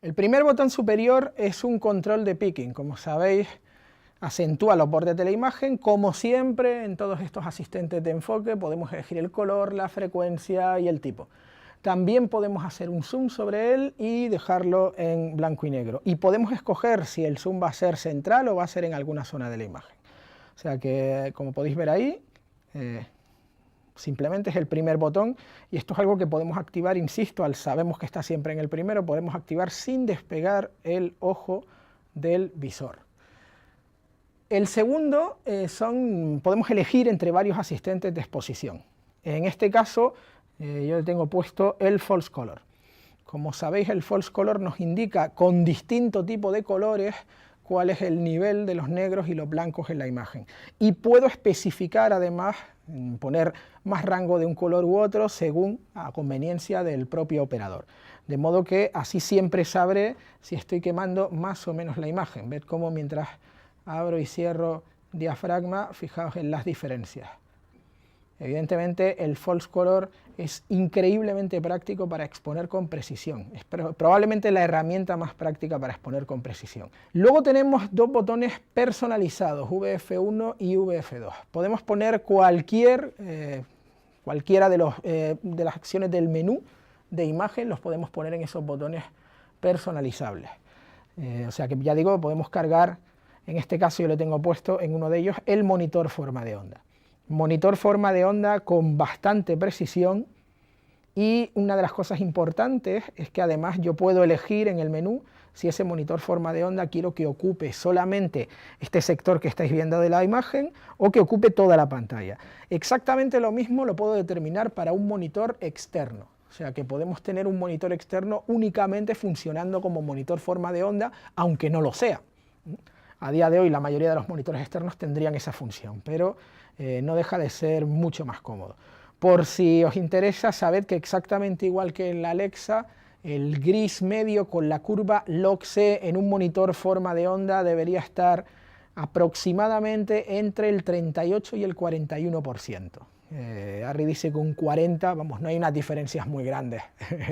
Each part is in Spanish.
El primer botón superior es un control de picking. Como sabéis, acentúa los bordes de la imagen. Como siempre, en todos estos asistentes de enfoque podemos elegir el color, la frecuencia y el tipo. También podemos hacer un zoom sobre él y dejarlo en blanco y negro. Y podemos escoger si el zoom va a ser central o va a ser en alguna zona de la imagen. O sea que, como podéis ver ahí, simplemente es el primer botón, y esto es algo que podemos activar, insisto, sabemos que está siempre en el primero, podemos activar sin despegar el ojo del visor. El segundo podemos elegir entre varios asistentes de exposición. En este caso yo tengo puesto el false color. Como sabéis, el false color nos indica con distinto tipo de colores cuál es el nivel de los negros y los blancos en la imagen. Y puedo especificar además, poner más rango de un color u otro según a conveniencia del propio operador. De modo que así siempre sabré si estoy quemando más o menos la imagen. Ved cómo mientras abro y cierro diafragma, fijaos en las diferencias. Evidentemente el false color es increíblemente práctico para exponer con precisión, es probablemente la herramienta más práctica para exponer con precisión. Luego tenemos dos botones personalizados, VF1 y VF2. Podemos poner cualquiera de las acciones del menú de imagen, los podemos poner en esos botones personalizables. O sea que ya digo, podemos cargar, en este caso yo le tengo puesto en uno de ellos el monitor forma de onda. Monitor forma de onda con bastante precisión, y una de las cosas importantes es que además yo puedo elegir en el menú si ese monitor forma de onda quiero que ocupe solamente este sector que estáis viendo de la imagen o que ocupe toda la pantalla. Exactamente lo mismo lo puedo determinar para un monitor externo. O sea que podemos tener un monitor externo únicamente funcionando como monitor forma de onda, aunque no lo sea. A día de hoy la mayoría de los monitores externos tendrían esa función, pero no deja de ser mucho más cómodo. Por si os interesa, sabed que exactamente igual que en la Alexa, el gris medio con la curva LOC-C en un monitor forma de onda debería estar aproximadamente entre el 38 y el 41%. Arri dice con 40, vamos, no hay unas diferencias muy grandes.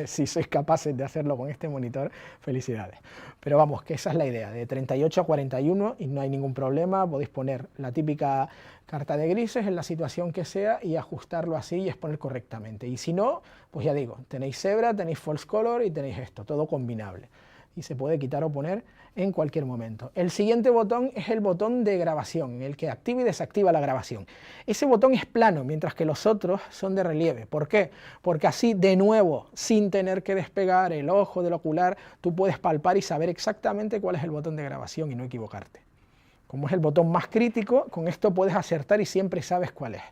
Si sois capaces de hacerlo con este monitor, felicidades. Pero vamos, que esa es la idea, de 38 a 41 y no hay ningún problema, podéis poner la típica carta de grises en la situación que sea y ajustarlo así y exponer correctamente. Y si no, pues ya digo, tenéis Zebra, tenéis False Color y tenéis esto, todo combinable. Y se puede quitar o poner en cualquier momento. El siguiente botón es el botón de grabación, el que activa y desactiva la grabación. Ese botón es plano, mientras que los otros son de relieve. ¿Por qué? Porque así, de nuevo, sin tener que despegar el ojo del ocular, tú puedes palpar y saber exactamente cuál es el botón de grabación y no equivocarte. Como es el botón más crítico, con esto puedes acertar y siempre sabes cuál es.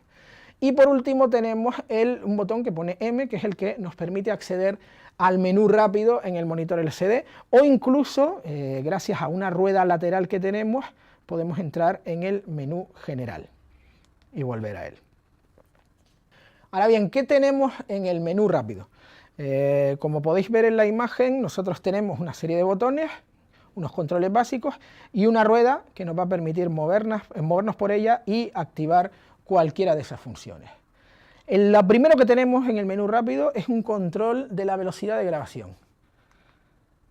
Y por último tenemos un botón que pone M, que es el que nos permite acceder al menú rápido en el monitor LCD, o incluso, gracias a una rueda lateral que tenemos, podemos entrar en el menú general y volver a él. Ahora bien, ¿qué tenemos en el menú rápido? Como podéis ver en la imagen, nosotros tenemos una serie de botones, unos controles básicos y una rueda que nos va a permitir movernos por ella y activar cualquiera de esas funciones. Lo primero que tenemos en el menú rápido es un control de la velocidad de grabación.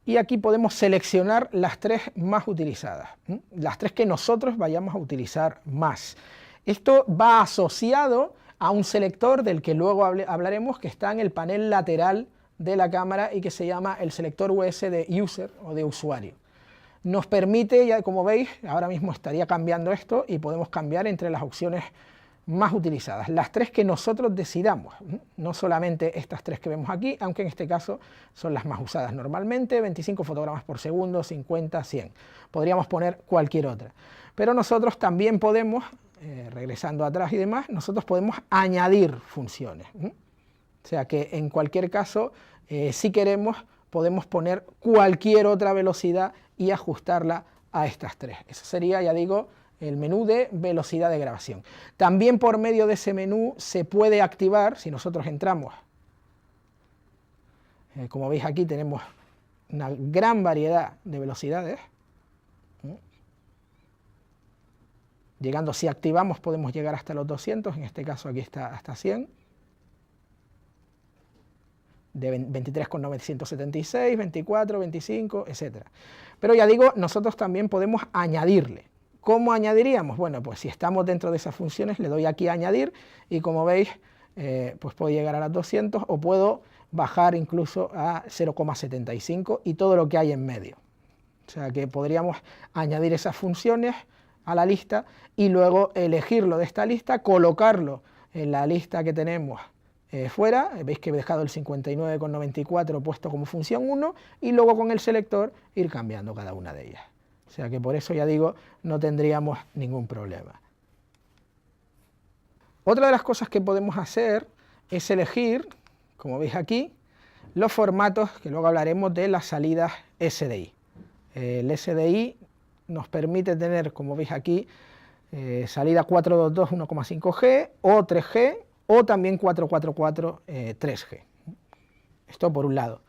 Y aquí podemos seleccionar las tres más utilizadas, las tres que nosotros vayamos a utilizar más. Esto va asociado a un selector del que luego hablaremos, que está en el panel lateral de la cámara y que se llama el selector US de User o de usuario. Nos permite, ya como veis, ahora mismo estaría cambiando esto y podemos cambiar entre las opciones más utilizadas, las tres que nosotros decidamos, no solamente estas tres que vemos aquí, aunque en este caso son las más usadas normalmente, 25 fotogramas por segundo, 50, 100. Podríamos poner cualquier otra, pero nosotros también podemos, regresando atrás y demás, nosotros podemos añadir funciones. O sea que en cualquier caso, si queremos, podemos poner cualquier otra velocidad y ajustarla a estas tres. Eso sería, ya digo, el menú de velocidad de grabación. También por medio de ese menú se puede activar, si nosotros entramos, como veis aquí tenemos una gran variedad de velocidades, llegando, si activamos podemos llegar hasta los 200, en este caso aquí está hasta 100, de 23,976, 24, 25, etc. Pero ya digo, nosotros también podemos añadirle. ¿Cómo añadiríamos? Bueno, pues si estamos dentro de esas funciones, le doy aquí a añadir y como veis, pues puedo llegar a las 200 o puedo bajar incluso a 0,75 y todo lo que hay en medio. O sea que podríamos añadir esas funciones a la lista y luego elegirlo de esta lista, colocarlo en la lista que tenemos fuera, veis que he dejado el 59,94 puesto como función 1 y luego con el selector ir cambiando cada una de ellas. O sea que por eso ya digo, no tendríamos ningún problema. Otra de las cosas que podemos hacer es elegir, como veis aquí, los formatos, que luego hablaremos de las salidas SDI. El SDI nos permite tener, como veis aquí, salida 422 1,5G o 3G o también 444 3G. Esto por un lado.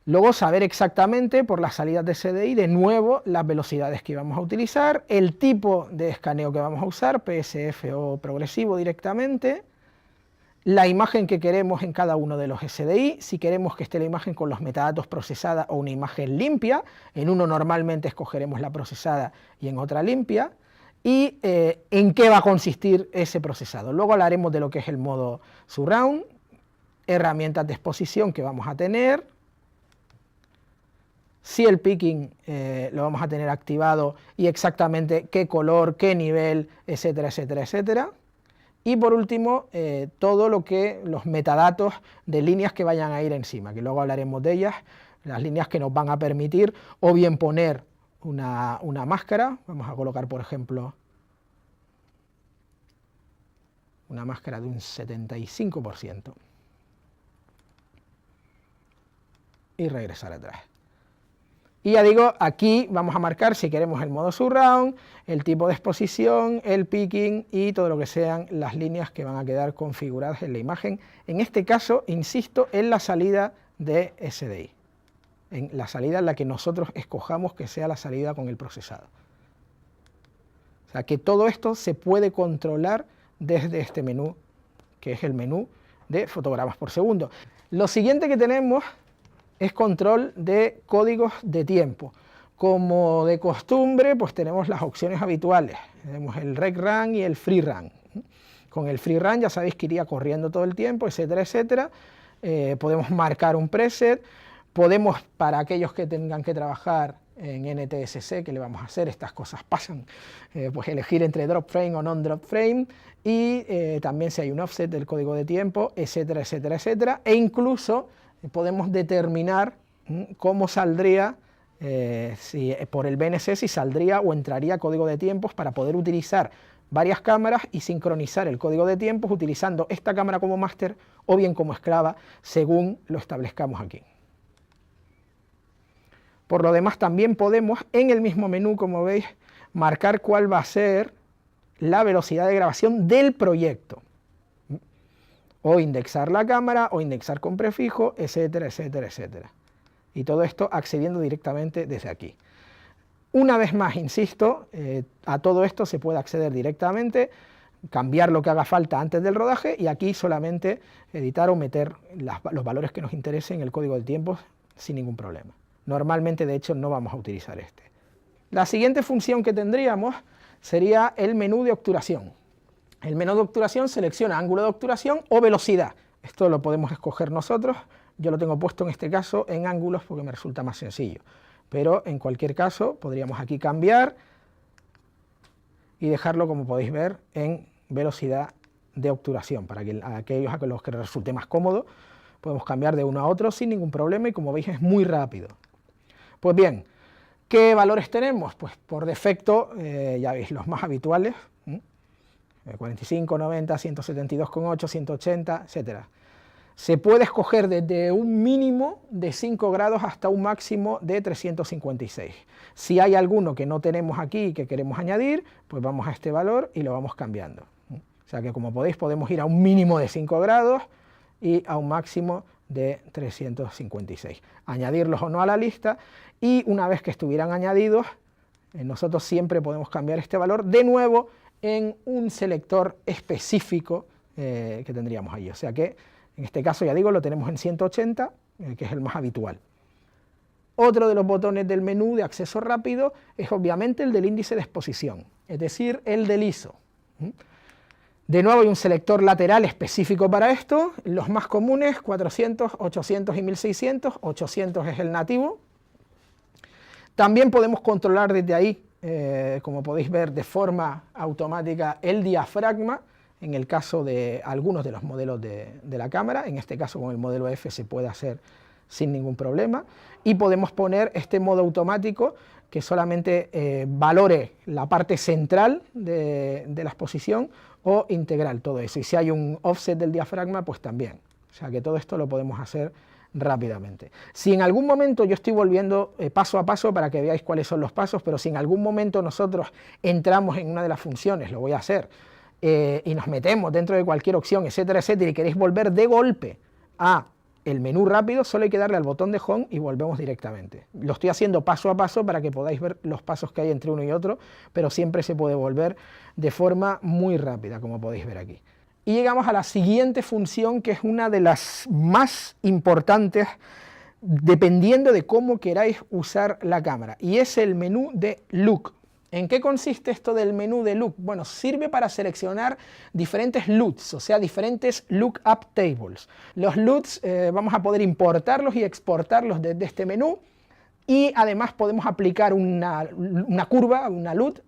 Luego saber exactamente por las salidas de SDI de nuevo las velocidades que vamos a utilizar, el tipo de escaneo que vamos a usar, PSF o progresivo directamente, la imagen que queremos en cada uno de los SDI, si queremos que esté la imagen con los metadatos procesada o una imagen limpia, en uno normalmente escogeremos la procesada y en otra limpia, y en qué va a consistir ese procesado. Luego hablaremos de lo que es el modo surround, herramientas de exposición que vamos a tener, si el picking lo vamos a tener activado y exactamente qué color, qué nivel, etcétera, etcétera, etcétera. Y por último, todo lo que los metadatos de líneas que vayan a ir encima, que luego hablaremos de ellas, las líneas que nos van a permitir o bien poner una máscara, vamos a colocar por ejemplo una máscara de un 75% y regresar atrás. Y ya digo, aquí vamos a marcar si queremos el modo surround, el tipo de exposición, el picking y todo lo que sean las líneas que van a quedar configuradas en la imagen. En este caso, insisto, en la salida de SDI, en la salida en la que nosotros escojamos que sea la salida con el procesado. O sea que todo esto se puede controlar desde este menú, que es el menú de fotogramas por segundo. Lo siguiente que tenemos es control de códigos de tiempo. Como de costumbre, pues tenemos las opciones habituales. Tenemos el Rec Run y el Free Run. Con el Free Run ya sabéis que iría corriendo todo el tiempo, etcétera, etcétera. Podemos marcar un preset. Podemos, para aquellos que tengan que trabajar en NTSC, que le vamos a hacer, estas cosas pasan, pues elegir entre drop frame o non drop frame, y también si hay un offset del código de tiempo, etcétera, etcétera, etcétera, e incluso podemos determinar cómo saldría, por el BNC, si saldría o entraría código de tiempos para poder utilizar varias cámaras y sincronizar el código de tiempos utilizando esta cámara como máster o bien como esclava, según lo establezcamos aquí. Por lo demás, también podemos, en el mismo menú, como veis, marcar cuál va a ser la velocidad de grabación del proyecto. O indexar la cámara, o indexar con prefijo, etcétera, etcétera, etcétera. Y todo esto accediendo directamente desde aquí. Una vez más, insisto, a todo esto se puede acceder directamente, cambiar lo que haga falta antes del rodaje, y aquí solamente editar o meter los valores que nos interesen en el código de tiempos sin ningún problema. Normalmente, de hecho, no vamos a utilizar este. La siguiente función que tendríamos sería el menú de obturación. El menú de obturación selecciona ángulo de obturación o velocidad. Esto lo podemos escoger nosotros. Yo lo tengo puesto en este caso en ángulos porque me resulta más sencillo. Pero en cualquier caso podríamos aquí cambiar y dejarlo, como podéis ver, en velocidad de obturación. Para que aquellos a los que resulte más cómodo, podemos cambiar de uno a otro sin ningún problema y, como veis, es muy rápido. Pues bien, ¿qué valores tenemos? Pues por defecto, ya veis, los más habituales, 45, 90, 172,8, 180, etcétera. Se puede escoger desde un mínimo de 5 grados hasta un máximo de 356. Si hay alguno que no tenemos aquí y que queremos añadir, pues vamos a este valor y lo vamos cambiando. O sea que, como podéis, podemos ir a un mínimo de 5 grados y a un máximo de 356. Añadirlos o no a la lista, y una vez que estuvieran añadidos, nosotros siempre podemos cambiar este valor de nuevo en un selector específico que tendríamos ahí. O sea que En este caso, ya digo, lo tenemos en 180, que es el más habitual. Otro de los botones del menú de acceso rápido es obviamente el del índice de exposición, es decir, el del ISO. De nuevo hay un selector lateral específico para esto, los más comunes 400, 800 y 1600, 800 es el nativo. También podemos controlar desde ahí, como podéis ver, de forma automática el diafragma, en el caso de algunos de los modelos de la cámara, en este caso con el modelo F se puede hacer sin ningún problema, y podemos poner este modo automático que solamente valore la parte central de la exposición o integral, todo eso, y si hay un offset del diafragma, pues también, o sea que todo esto lo podemos hacer rápidamente. Si en algún momento, yo estoy volviendo paso a paso para que veáis cuáles son los pasos, pero si en algún momento nosotros entramos en una de las funciones, lo voy a hacer, y nos metemos dentro de cualquier opción, etcétera, etcétera, y queréis volver de golpe a el menú rápido, solo hay que darle al botón de Home y volvemos directamente. Lo estoy haciendo paso a paso para que podáis ver los pasos que hay entre uno y otro, pero siempre se puede volver de forma muy rápida, como podéis ver aquí. Y llegamos a la siguiente función, que es una de las más importantes, dependiendo de cómo queráis usar la cámara, y es el menú de Look. ¿En qué consiste esto del menú de Look? Bueno, sirve para seleccionar diferentes LUTs, o sea, diferentes Lookup Tables. Los LUTs vamos a poder importarlos y exportarlos desde este menú, y además podemos aplicar una curva, una LUT,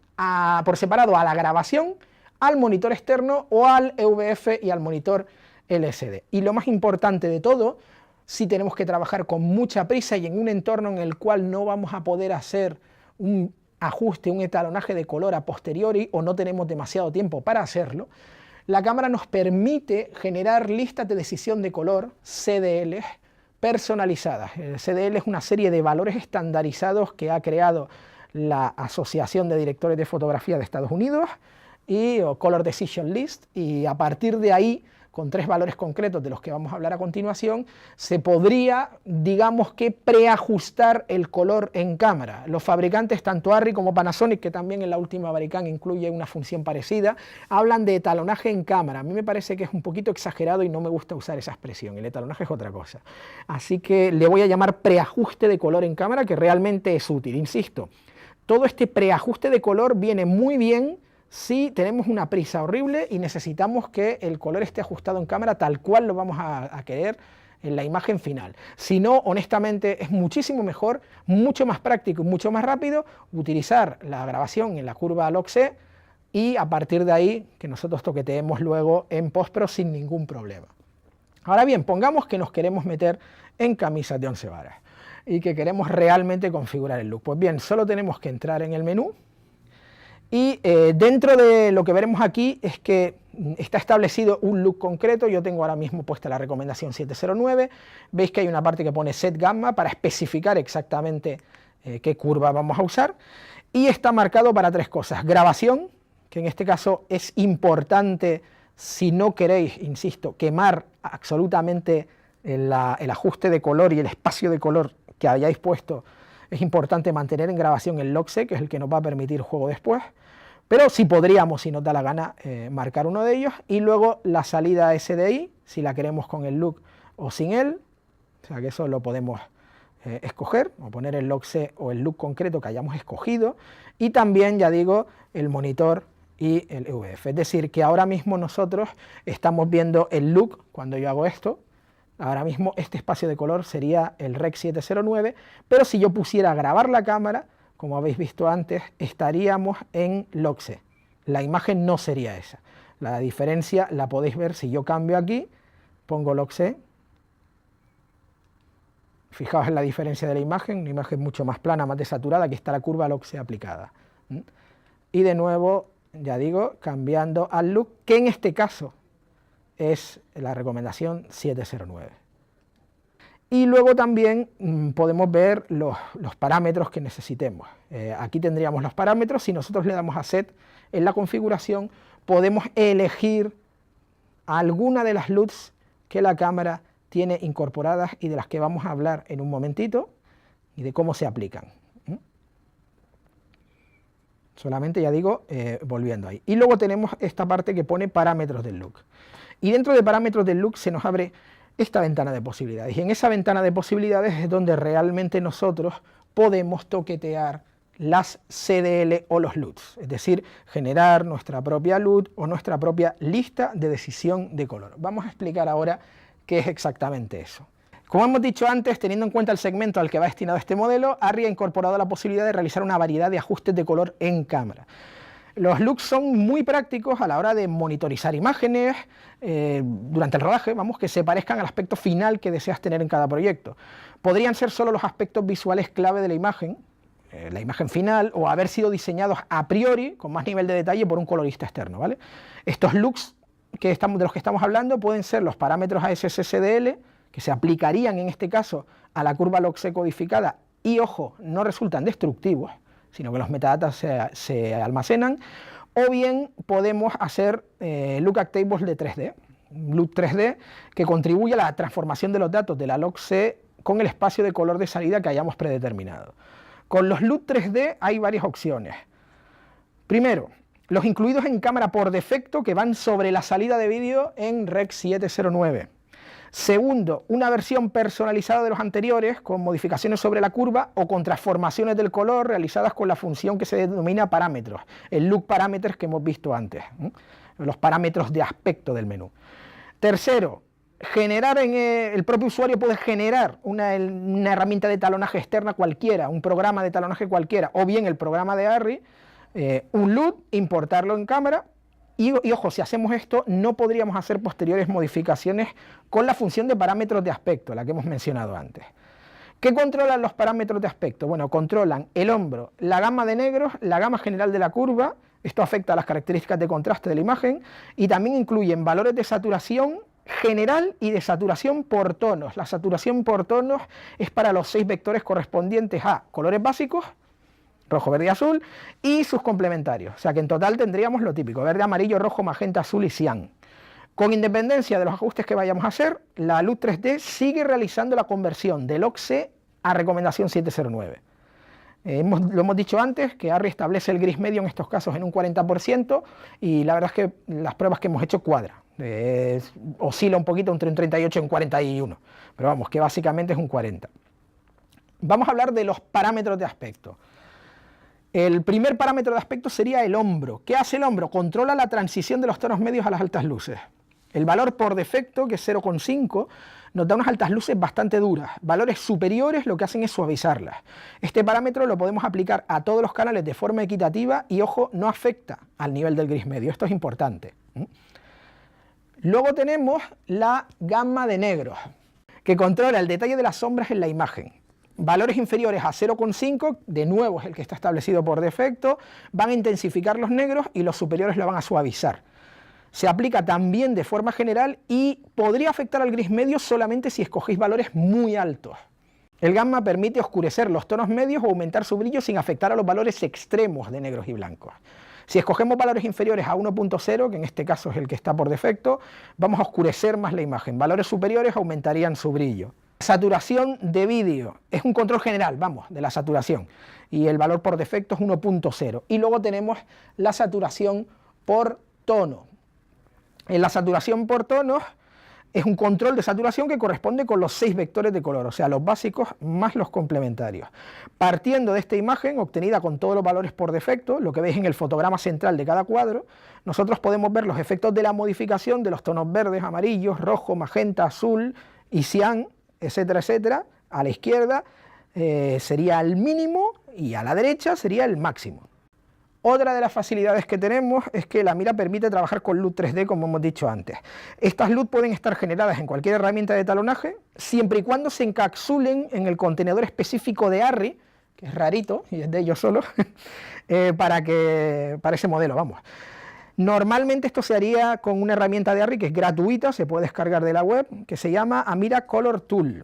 por separado a la grabación, al monitor externo o al EVF y al monitor LCD. Y lo más importante de todo, si tenemos que trabajar con mucha prisa y en un entorno en el cual no vamos a poder hacer un ajuste, un etalonaje de color a posteriori o no tenemos demasiado tiempo para hacerlo, la cámara nos permite generar listas de decisión de color, CDLs, personalizadas. El CDL es una serie de valores estandarizados que ha creado la Asociación de Directores de Fotografía de Estados Unidos, o Color Decision List, y a partir de ahí, con 3 valores concretos de los que vamos a hablar a continuación, se podría, digamos que, preajustar el color en cámara. Los fabricantes, tanto Arri como Panasonic, que también en la última Baricam incluye una función parecida, hablan de etalonaje en cámara. A mí me parece que es un poquito exagerado y no me gusta usar esa expresión, el etalonaje es otra cosa. Así que le voy a llamar preajuste de color en cámara, que realmente es útil, insisto. Todo este preajuste de color viene muy bien si tenemos una prisa horrible y necesitamos que el color esté ajustado en cámara tal cual lo vamos a querer en la imagen final. Si no, honestamente, es muchísimo mejor, mucho más práctico y mucho más rápido utilizar la grabación en la curva log-C y a partir de ahí que nosotros toqueteemos luego en postpro sin ningún problema. Ahora bien, pongamos que nos queremos meter en camisas de 11 varas y que queremos realmente configurar el look. Pues bien, solo tenemos que entrar en el menú. Y dentro de lo que veremos aquí es que está establecido un look concreto. Yo tengo ahora mismo puesta la recomendación 709, veis que hay una parte que pone set gamma para especificar exactamente qué curva vamos a usar, y está marcado para 3 cosas: grabación, que en este caso es importante si no queréis, insisto, quemar absolutamente el ajuste de color y el espacio de color que hayáis puesto. Es importante mantener en grabación el log-C, que es el que nos va a permitir juego después, pero sí podríamos, si nos da la gana, marcar uno de ellos. Y luego la salida SDI, si la queremos con el look o sin él, o sea que eso lo podemos escoger, o poner el log-C o el look concreto que hayamos escogido, y también, ya digo, el monitor y el EVF. Es decir, que ahora mismo nosotros estamos viendo el look cuando yo hago esto. Ahora mismo este espacio de color sería el Rec 709, pero si yo pusiera a grabar la cámara, como habéis visto antes, estaríamos en log-C. La imagen no sería esa. La diferencia la podéis ver si yo cambio aquí, pongo log-C. Fijaos en la diferencia de la imagen, una imagen mucho más plana, más desaturada, que está la curva log-C aplicada. Y de nuevo, ya digo, cambiando al look, que en este caso es la recomendación 709. Y luego también podemos ver los parámetros que necesitemos. Aquí tendríamos los parámetros. Si nosotros le damos a Set en la configuración, podemos elegir alguna de las LUTs que la cámara tiene incorporadas y de las que vamos a hablar en un momentito y de cómo se aplican. Solamente, ya digo, volviendo ahí. Y luego tenemos esta parte que pone parámetros del look. Y dentro de parámetros del look se nos abre esta ventana de posibilidades. Y en esa ventana de posibilidades es donde realmente nosotros podemos toquetear las CDL o los LUTs, es decir, generar nuestra propia LUT o nuestra propia lista de decisión de color. Vamos a explicar ahora qué es exactamente eso. Como hemos dicho antes, teniendo en cuenta el segmento al que va destinado este modelo, ARRI ha incorporado la posibilidad de realizar una variedad de ajustes de color en cámara. Los LUTs son muy prácticos a la hora de monitorizar imágenes durante el rodaje, vamos, que se parezcan al aspecto final que deseas tener en cada proyecto. Podrían ser solo los aspectos visuales clave de la imagen final, o haber sido diseñados a priori con más nivel de detalle por un colorista externo, ¿vale? Estos LUTs de los que estamos hablando pueden ser los parámetros ASS-CDL, que se aplicarían en este caso a la curva LOXC codificada y, ojo, no resultan destructivos, sino que los metadatos se almacenan, o bien podemos hacer lookup tables de 3D, LUT 3D, que contribuye a la transformación de los datos de la LOXC con el espacio de color de salida que hayamos predeterminado. Con los LUT 3D hay varias opciones. Primero, los incluidos en cámara por defecto que van sobre la salida de vídeo en Rec 709. Segundo, una versión personalizada de los anteriores con modificaciones sobre la curva o con transformaciones del color realizadas con la función que se denomina parámetros, el look parameters que hemos visto antes, los parámetros de aspecto del menú. Tercero, el propio usuario puede generar una herramienta de talonaje externa cualquiera, un programa de talonaje cualquiera, o bien el programa de ARRI, un LUT, importarlo en cámara. Y ojo, si hacemos esto, no podríamos hacer posteriores modificaciones con la función de parámetros de aspecto, la que hemos mencionado antes. ¿Qué controlan los parámetros de aspecto? Bueno, controlan el hombro, la gama de negros, la gama general de la curva, esto afecta a las características de contraste de la imagen, y también incluyen valores de saturación general y de saturación por tonos. La saturación por tonos es para los 6 vectores correspondientes a colores básicos, rojo, verde y azul, y sus complementarios. O sea que en total tendríamos lo típico: verde, amarillo, rojo, magenta, azul y cian. Con independencia de los ajustes que vayamos a hacer, la LUT 3D sigue realizando la conversión del LOXC a recomendación 709. Lo hemos dicho antes, que ARRI establece el gris medio en estos casos en un 40%, y la verdad es que las pruebas que hemos hecho cuadra. Oscila un poquito entre un 38 y un 41, pero vamos, que básicamente es un 40. Vamos a hablar de los parámetros de aspecto. El primer parámetro de aspecto sería el hombro. ¿Qué hace el hombro? Controla la transición de los tonos medios a las altas luces. El valor por defecto, que es 0,5, nos da unas altas luces bastante duras. Valores superiores lo que hacen es suavizarlas. Este parámetro lo podemos aplicar a todos los canales de forma equitativa y, ojo, no afecta al nivel del gris medio. Esto es importante. Luego tenemos la gama de negros, que controla el detalle de las sombras en la imagen. Valores inferiores a 0,5, de nuevo es el que está establecido por defecto, van a intensificar los negros y los superiores lo van a suavizar. Se aplica también de forma general y podría afectar al gris medio solamente si escogéis valores muy altos. El gamma permite oscurecer los tonos medios o aumentar su brillo sin afectar a los valores extremos de negros y blancos. Si escogemos valores inferiores a 1.0, que en este caso es el que está por defecto, vamos a oscurecer más la imagen. Valores superiores aumentarían su brillo. Saturación de vídeo es un control general, vamos, de la saturación, y el valor por defecto es 1.0. Y luego tenemos la saturación por tono. En la saturación por tonos es un control de saturación que corresponde con los 6 vectores de color, o sea, los básicos más los complementarios. Partiendo de esta imagen, obtenida con todos los valores por defecto, lo que veis en el fotograma central de cada cuadro, nosotros podemos ver los efectos de la modificación de los tonos verdes, amarillos, rojo, magenta, azul y cian, etcétera, etcétera. A la izquierda sería el mínimo y a la derecha sería el máximo. Otra de las facilidades que tenemos es que la mira permite trabajar con LUT 3D, como hemos dicho antes. Estas LUT pueden estar generadas en cualquier herramienta de talonaje, siempre y cuando se encapsulen en el contenedor específico de ARRI, que es rarito y es de ellos solos, para ese modelo, vamos. Normalmente esto se haría con una herramienta de ARRI que es gratuita, se puede descargar de la web, que se llama Amira Color Tool,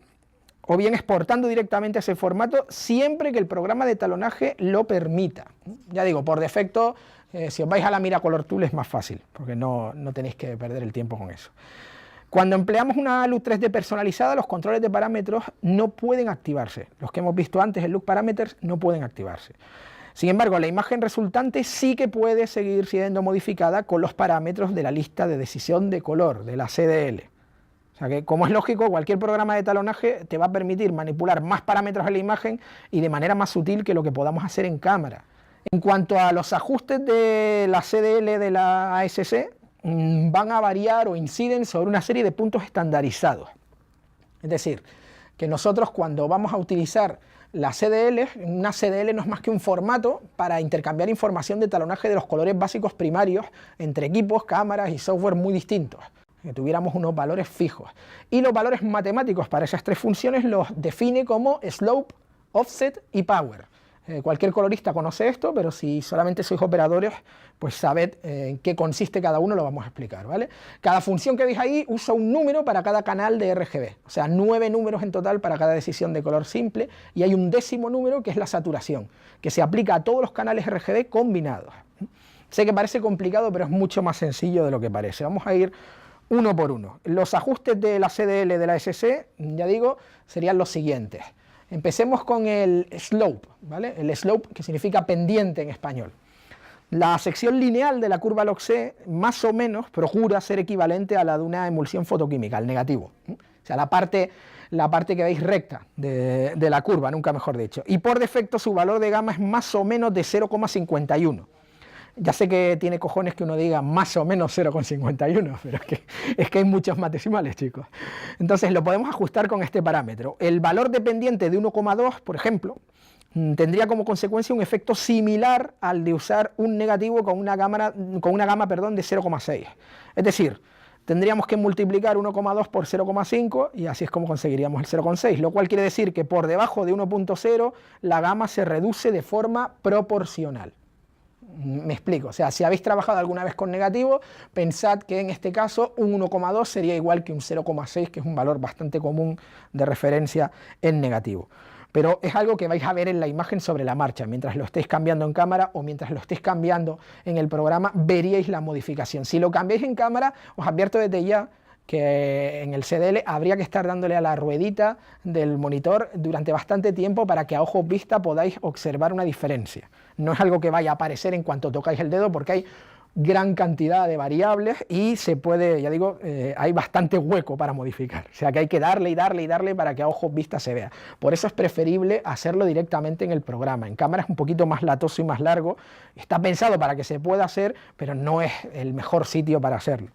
o bien exportando directamente ese formato siempre que el programa de talonaje lo permita. Ya digo, por defecto, si os vais a la Amira Color Tool es más fácil, porque no tenéis que perder el tiempo con eso. Cuando empleamos una LUT 3D personalizada, los controles de parámetros no pueden activarse. Los que hemos visto antes, el Look Parameters, no pueden activarse. Sin embargo, la imagen resultante sí que puede seguir siendo modificada con los parámetros de la lista de decisión de color, de la CDL. O sea que, como es lógico, cualquier programa de talonaje te va a permitir manipular más parámetros en la imagen y de manera más sutil que lo que podamos hacer en cámara. En cuanto a los ajustes de la CDL de la ASC, van a variar o inciden sobre una serie de puntos estandarizados. Es decir, que nosotros cuando vamos a utilizar la CDL, una CDL no es más que un formato para intercambiar información de talonaje de los colores básicos primarios entre equipos, cámaras y software muy distintos, que tuviéramos unos valores fijos. Y los valores matemáticos para esas tres funciones los define como slope, offset y power. Cualquier colorista conoce esto, pero si solamente sois operadores, pues sabed en qué consiste cada uno, lo vamos a explicar, ¿vale? Cada función que veis ahí usa un número para cada canal de RGB, o sea, 9 números en total para cada decisión de color simple, y hay un 10º número que es la saturación, que se aplica a todos los canales RGB combinados. Sé que parece complicado, pero es mucho más sencillo de lo que parece. Vamos a ir uno por uno. Los ajustes de la CDL de la SC, ya digo, serían los siguientes. Empecemos con el slope, ¿vale? El slope, que significa pendiente en español. La sección lineal de la curva log-C más o menos procura ser equivalente a la de una emulsión fotoquímica, el negativo. O sea, la parte que veis recta de la curva, nunca mejor dicho. Y por defecto su valor de gamma es más o menos de 0,51. Ya sé que tiene cojones que uno diga más o menos 0,51, pero es que hay muchos decimales, chicos. Entonces lo podemos ajustar con este parámetro. El valor dependiente de 1,2, por ejemplo, tendría como consecuencia un efecto similar al de usar un negativo con una gama de 0,6. Es decir, tendríamos que multiplicar 1,2 por 0,5 y así es como conseguiríamos el 0,6, lo cual quiere decir que por debajo de 1,0 la gama se reduce de forma proporcional. Me explico, o sea, si habéis trabajado alguna vez con negativo, pensad que en este caso un 1,2 sería igual que un 0,6, que es un valor bastante común de referencia en negativo. Pero es algo que vais a ver en la imagen sobre la marcha, mientras lo estéis cambiando en cámara o mientras lo estéis cambiando en el programa, veríais la modificación. Si lo cambiáis en cámara, os advierto desde ya que en el CDL habría que estar dándole a la ruedita del monitor durante bastante tiempo para que a ojos vista podáis observar una diferencia. No es algo que vaya a aparecer en cuanto tocáis el dedo, porque hay gran cantidad de variables y se puede, ya digo, hay bastante hueco para modificar. O sea que hay que darle y darle y darle para que a ojos vista se vea. Por eso es preferible hacerlo directamente en el programa. En cámara es un poquito más latoso y más largo. Está pensado para que se pueda hacer, pero no es el mejor sitio para hacerlo.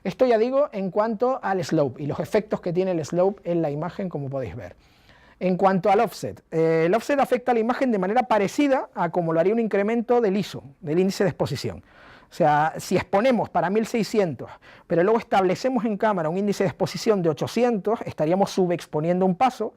Esto ya digo en cuanto al slope y los efectos que tiene el slope en la imagen, como podéis ver. En cuanto al offset, el offset afecta a la imagen de manera parecida a como lo haría un incremento del ISO, del índice de exposición. O sea, si exponemos para 1600, pero luego establecemos en cámara un índice de exposición de 800, estaríamos subexponiendo un paso.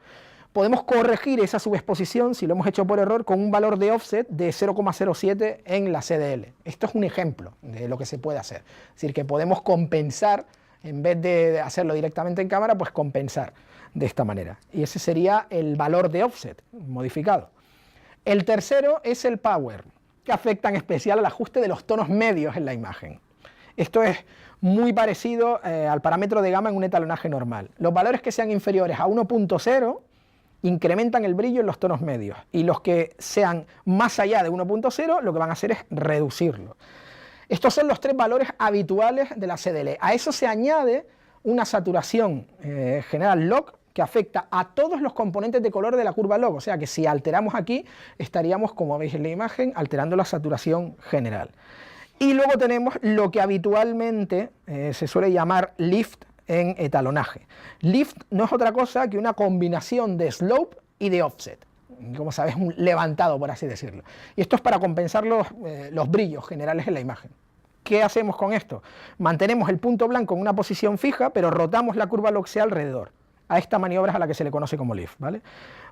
Podemos corregir esa subexposición, si lo hemos hecho por error, con un valor de offset de 0,07 en la CDL. Esto es un ejemplo de lo que se puede hacer. Es decir, que podemos compensar, en vez de hacerlo directamente en cámara, pues compensar de esta manera. Y ese sería el valor de offset modificado. El tercero es el power, que afecta en especial al ajuste de los tonos medios en la imagen. Esto es muy parecido al parámetro de gama en un etalonaje normal. Los valores que sean inferiores a 1,0 incrementan el brillo en los tonos medios, y los que sean más allá de 1,0 lo que van a hacer es reducirlo. Estos son los tres valores habituales de la CDL. A eso se añade una saturación general log que afecta a todos los componentes de color de la curva log, o sea que si alteramos aquí estaríamos, como veis en la imagen, alterando la saturación general. Y luego tenemos lo que habitualmente se suele llamar lift en etalonaje. Lift no es otra cosa que una combinación de slope y de offset, como sabes, un levantado, por así decirlo. Y esto es para compensar los brillos generales en la imagen. ¿Qué hacemos con esto? Mantenemos el punto blanco en una posición fija, pero rotamos la curva log-C alrededor. A esta maniobra es a la que se le conoce como lift, ¿vale?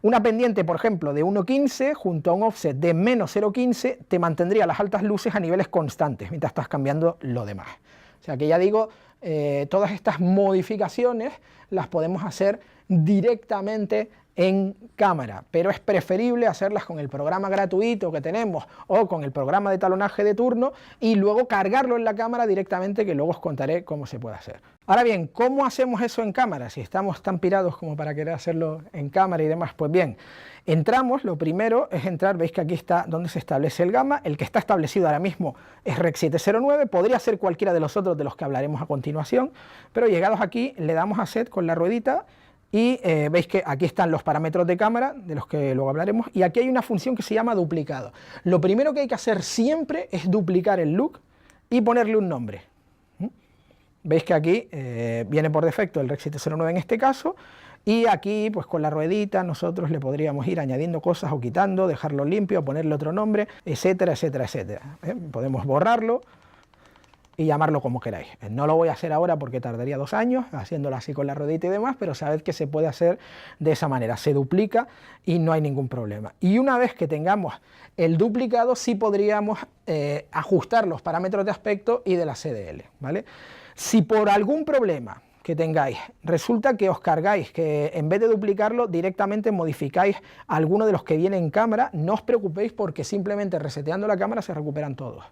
Una pendiente, por ejemplo, de 1,15 junto a un offset de menos 0,15 te mantendría las altas luces a niveles constantes mientras estás cambiando lo demás. O sea que ya digo, todas estas modificaciones las podemos hacer directamente en cámara, pero es preferible hacerlas con el programa gratuito que tenemos o con el programa de talonaje de turno y luego cargarlo en la cámara directamente, que luego os contaré cómo se puede hacer. Ahora bien, ¿cómo hacemos eso en cámara? Si estamos tan pirados como para querer hacerlo en cámara y demás, pues bien, entramos, lo primero es entrar, veis que aquí está donde se establece el gamma, el que está establecido ahora mismo es Rec. 709, podría ser cualquiera de los otros de los que hablaremos a continuación, pero llegados aquí le damos a Set con la ruedita y veis que aquí están los parámetros de cámara, de los que luego hablaremos, y aquí hay una función que se llama duplicado. Lo primero que hay que hacer siempre es duplicar el look y ponerle un nombre. Veis que aquí viene por defecto el Rec. 709 en este caso, y aquí pues con la ruedita nosotros le podríamos ir añadiendo cosas o quitando, dejarlo limpio, ponerle otro nombre, etcétera, etcétera, etcétera. Podemos borrarlo y llamarlo como queráis. No lo voy a hacer ahora porque tardaría 2 años haciéndolo así con la ruedita y demás, pero sabed que se puede hacer de esa manera, se duplica y no hay ningún problema. Y una vez que tengamos el duplicado, sí podríamos ajustar los parámetros de aspecto y de la CDL, ¿vale? Si por algún problema que tengáis resulta que os cargáis, que en vez de duplicarlo directamente modificáis alguno de los que viene en cámara, no os preocupéis porque simplemente reseteando la cámara se recuperan todos.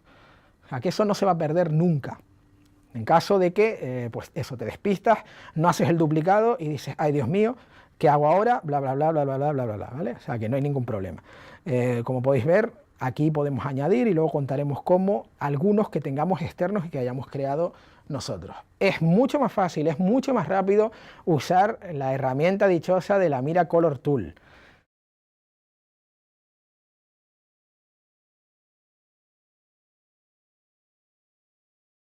Que eso no se va a perder nunca. En caso de que, pues eso, te despistas, no haces el duplicado y dices, ay Dios mío, ¿qué hago ahora? Bla, bla, bla, bla, bla, bla, bla, bla, ¿vale? O sea, que no hay ningún problema. Como podéis ver, aquí podemos añadir y luego contaremos cómo algunos que tengamos externos y que hayamos creado nosotros. Es mucho más fácil, es mucho más rápido usar la herramienta dichosa de la Mira Color Tool.